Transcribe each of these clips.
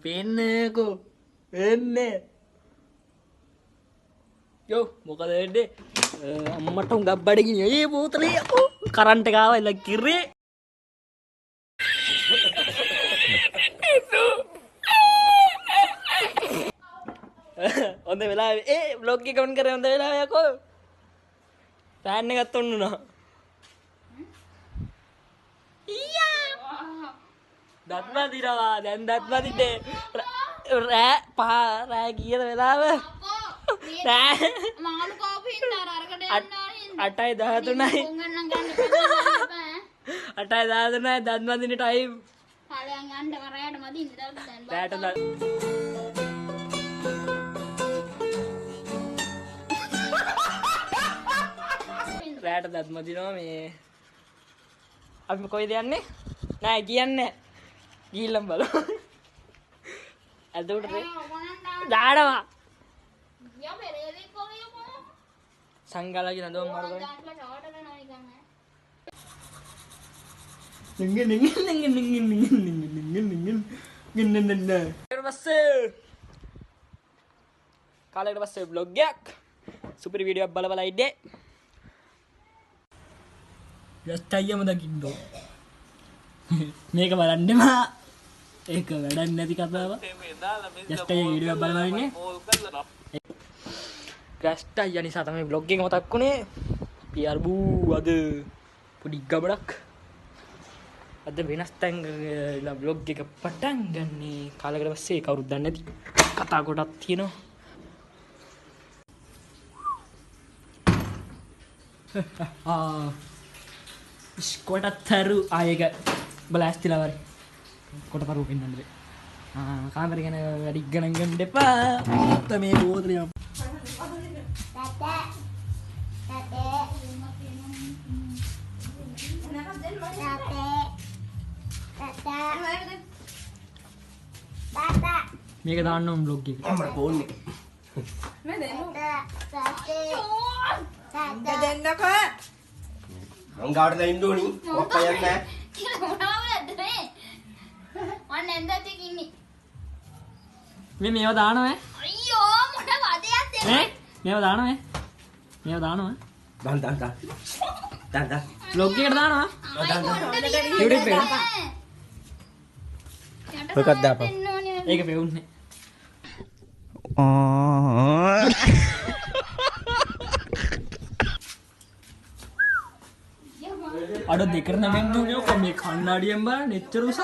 පේන්නේකෝ එන්නේ යෝ මොකද වෙන්නේ අම්මට උඟක් බඩගිනි ඒ බෝතලේ කරන්ට් එක ආවා එල කිරේ හොඳ වෙලාවේ ඒ බ්ලොග් එක ඔන් කරේ හොඳ වෙලාවේ යකෝ ෆෑන් එකත් ඔන් වුණා දත්ම දිරවා දැන් දත්ම දින්නේ රෑ කීයද වෙලාව රෑ මාළු කෝපින් අරකට යනවා 8:13යි 8:13යි දත්ම දින්න ටයිම් ඵලයන් යන්න කරයට මදි ඉඳලා දැන් රෑට දත්ම දිනවා මේ අපි කොයිද යන්නේ නෑ කියන්නේ ගිහිල්ලම් බලමු අදෝට දානවා සංගලගේ නදෝ මාරු කාලයකට පස්සේ vlog එකක් සුපිරි වීඩියෝ එකක් බලලා ඉන්නේ just අයියම දකින්න මේක බලන්නෙම ඒක වැඩක් නැති කතාවක් just අයියා වීඩියෝ එකක් බලලා ඉන්නේ just අයියා නිසා තමයි vlog එක මතක් වුණේ PR බූ අද පොඩි ගමනක් අද වෙනස් තැන් ඉඳලා vlog එක පටන් ගන්නේ කාලයකට පස්සේ කවුරුත් දන්නේ නැති කතා කොටක් තියෙනවා කොටතරු ආයක බලාස්තිලා වරි කොටතරු පෙන්නන්නේ කාමරේ ගැන වැඩි ගණන් ගන්න එපා මේ බෝතලේ මේක දාන්න ඕන බ්ලොග් එක අම්මලා ෆෝන් එක මේ දෙන්නකෝ अंगाड़ इं මේව දානව මේව දානව මේව දානව බ්ලොග් එකට දානවා YouTube එකට මොකක්ද දාපන් ඒක පෙවුන්නේ අඩ දෙකර නමෙන් දුන්නේ මේ කණ්ණාඩියෙන් බලන්න එච්චර උස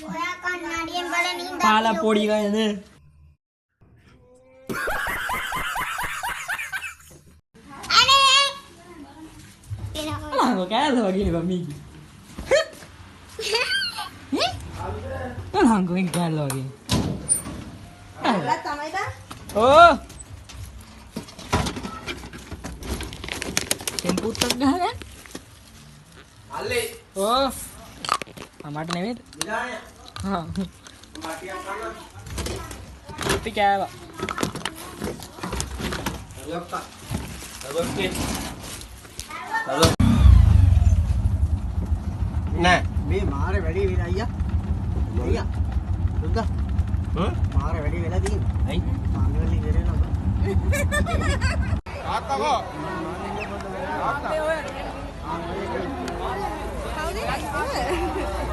ඔයා කණ්ණාඩියෙන් බලන ඉඳන් පාලා පොඩි ගයද අනේ එනවා කෑද වගේ බම්මීකි මොනංගෝ එක කෑල්ල වගේ තමයි දා ඕ පුත්තක් ගහගන්න අල්ලේ ඕ මට නෙමෙයිද විලාණය හා මාටියක් ගන්න පුටි කෑවා අලොක්කා අලොක්කේ අලොක් නෑ මේ මාරේ වැඩි වෙලා අයියා අයියා දුද්දා මාරේ වැඩි වෙලා තියෙන්නේ ඇයි පාන්දරලි ඉවර වෙනවා තාත්තකෝ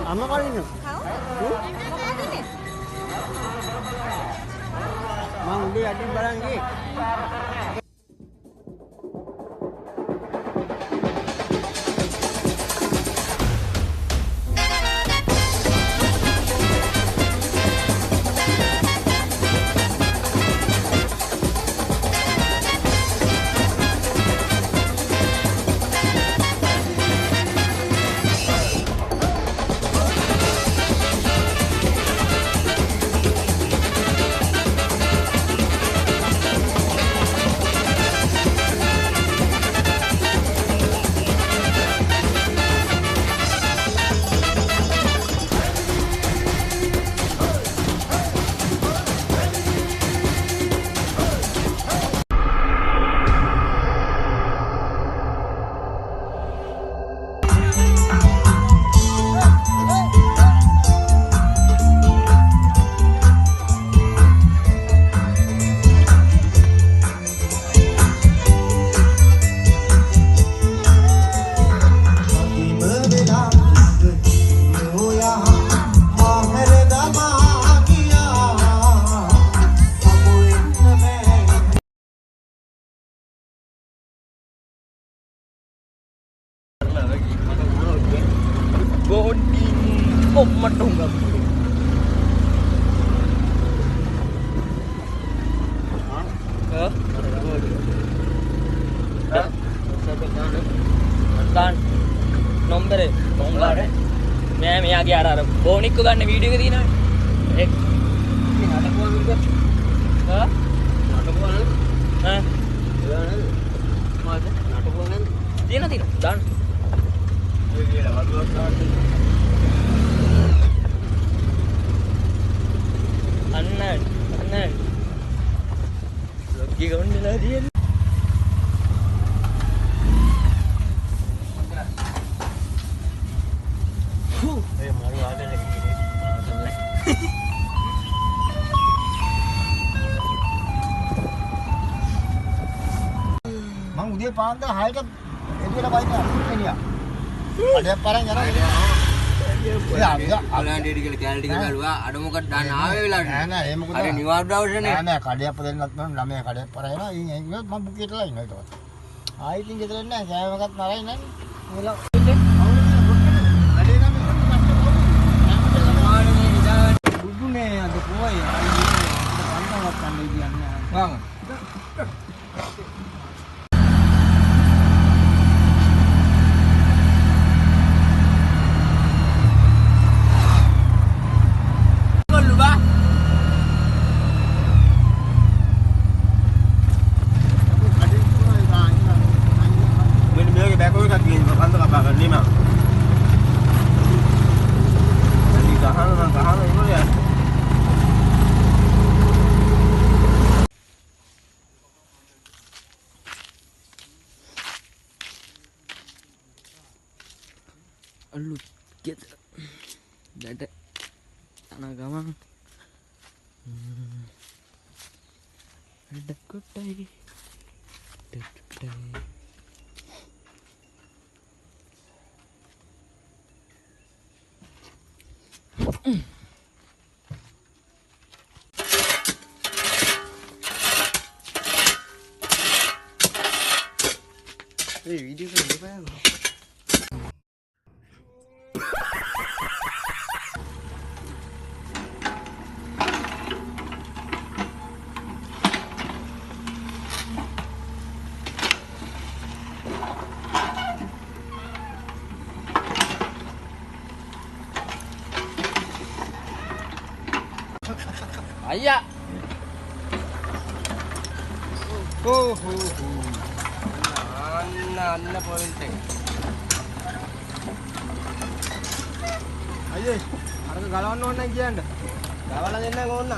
අම්මා කලින් මම උඩේ යටින් බලන් ගියේ ගන්න නොම්බරේ මොංගාරේ මෑ මෙයාගේ අර බෝනික්ක ගන්න වීඩියෝ එක තියෙනවනේ ඒක ඉතින් අටපුවා විදිහට හා අටපුවා නේද ඈ ඒවා නේද මොකද අටපුවා නේද තියෙන දාන්න ඔය කියලා වලුවක් දාන්න අන්න ලොක්කි ගොන්නලා තියෙන්නේ ඒ මාරු ආදලේ මං උදේ පාන්දර 6ට එළියට බයින්න එළියා. අඩයක් පාරෙන් යනවා. අලන්ඩේ ටික කැලේ ටික බැලුවා අඩ මොකද දාන්න ආවේ වෙලාවට නෑ ඒ මොකද අර නිවාඩු දවසනේ නෑ කඩයක් දෙන්නත් මම ළමයා කඩයක් පාර එනවා. ඉතින් මම බුකේටලා ඉන්නවා ඊට පස්සේ. ආයි ඉතින් ගෙදර එන්නේ නෑ. කෑම එකක් නරයි නෑ. මොලා බුදුනේ අද පොයි අන්තවත් කන්නේ කියන්නේ. වං අලු ගෙදර දැට යන ගමන් වැඩ කොටයි ඒ වීඩියෝ එක දෙපැයි අයියා අන්න පොයින්ට් එක අයියේ අරක ගලවන්න ඕන නැහැ කියන්න. ගවලා දෙන්න ඕන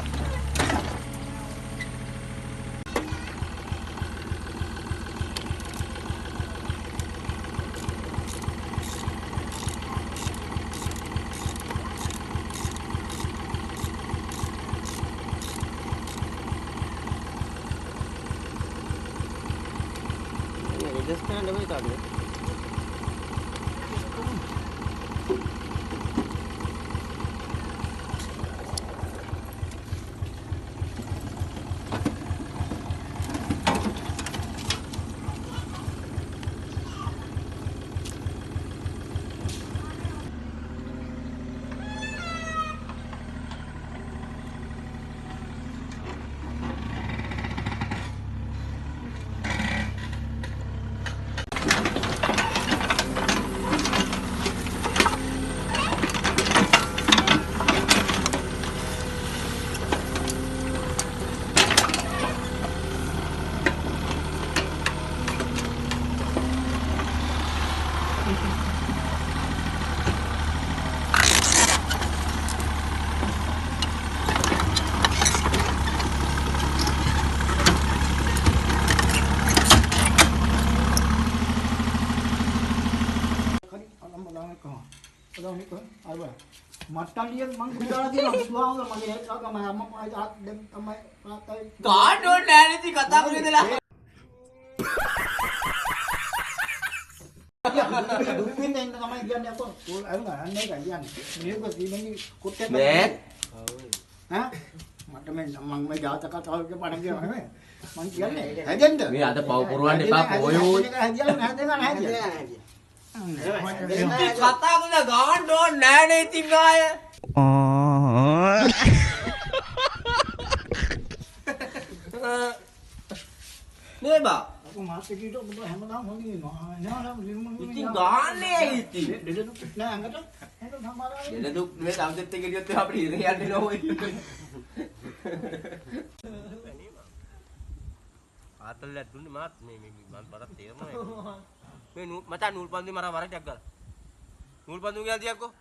just කරන්න බෑ තාඩිය. මට්ටලිය මං කුඩාලා තියෙනවා බුදුහාමුදුර මගේ හෙට්ටාක මම අම්මා ආත් දැන් තමයි තාත්තයි ගාඩ් ඕන නෑ නේද කතා කරේ ඉඳලා දුක් විඳින්න ඉන්න තමයි කියන්නේ අතෝ අරුණ අන්න ඒක කියන්නේ මේක සීමෙන් කුට්ටේ නෑ ඈ මට මම මේ ජාතක කතාවක පණ කියනවා නෙමෙයි මං කියන්නේ හැදෙන්න මේ අද පව පුරවන්න එපා පොයෝ හැදියලා හැදෙන්න කතා කරලා ගාන්න ඕන නෑ නේ ඉතින් ආය නේ බා ඔක්කොම මාත් එක්ක හිටු ඔබ හැමදාම හොඳින් ඉන්නවා. නෑ නිර්මල් ඉතින් ගාන්නේ ඉතින්. දෙලුත් නෑ අඟට. හොඳ සමාරාවේ. දෙලදුක් මේ සම්දෙත් එක ගියොත් අපිට ඉරේ යන්නේ නෝයි. ආතල් දුන්නේ මාත් මේ මම බරක් තේරෙනවා. මේ මචං නූල් පන්දි මර වරටක් ගාලා. නූල් පන්දු ගියා තියක්කෝ.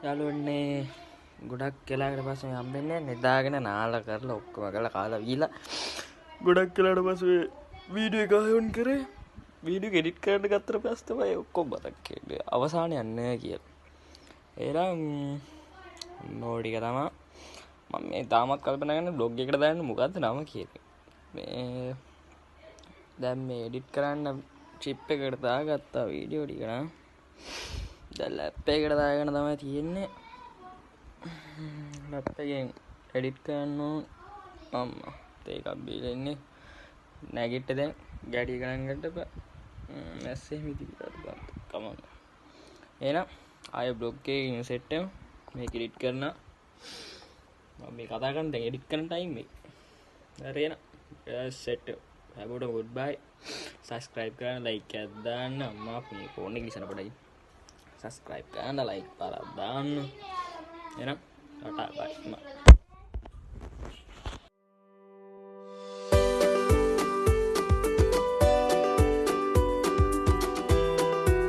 යාළුවනේ ගොඩක් වෙලාකට පස්සේ හම්බෙන්නේ නිදාගෙන නාලා කරලා ඔක්කොම කරලා කාලා වීලා ගොඩක් වෙලාකට පස්සේ වීඩියෝ එක ආයෝන් කරේ වීඩියෝ එඩිට් කරන්න ගත්තට පස්සේ තමයි ඔක්කොම මතක් වෙන්නේ අවසානයේ යන්නේ කියලා. එහෙනම් නෝඩි එක තමයි මම මේ තාමත් කල්පනා කරන්නේ බ්ලොග් එකට දාන්න මොකද්ද නම කියන්නේ. මේ දැන් මේ එඩිට් කරන්න චිප් එකකට දාගත්තා වීඩියෝ ටික නා. දැන් ලැප් එකකට දාගෙන තමයි තියෙන්නේ. ලැප් එකෙන් එඩිට් කරන්න අම්මා තේකක් බීලා ඉන්නේ. නැගිට දැන් ගැඩි ගණන් ගන්න මැස්සේ මිදිකට ගන්න. කමන්න. එහෙනම් ආයෙ බ්ලොග් එකේ සෙට් එක මේක එඩිට් කරනවා. මම මේ කතා කරන දැන් එඩිට් කරන ටයිම් එක. හරි එහෙනම් සෙට් හැමෝටම ගුඩ් බයි. සබ්ස්ක්‍රයිබ් කරන්න ලයික් එකක් දාන්න. අම්මා මේ ෆෝන් එක ඉස්සන පොඩයි. සබස්ක්‍රයිබ් කරන්න ලයික් පාරක් දාන්න. එහෙනම් ටටා බයි.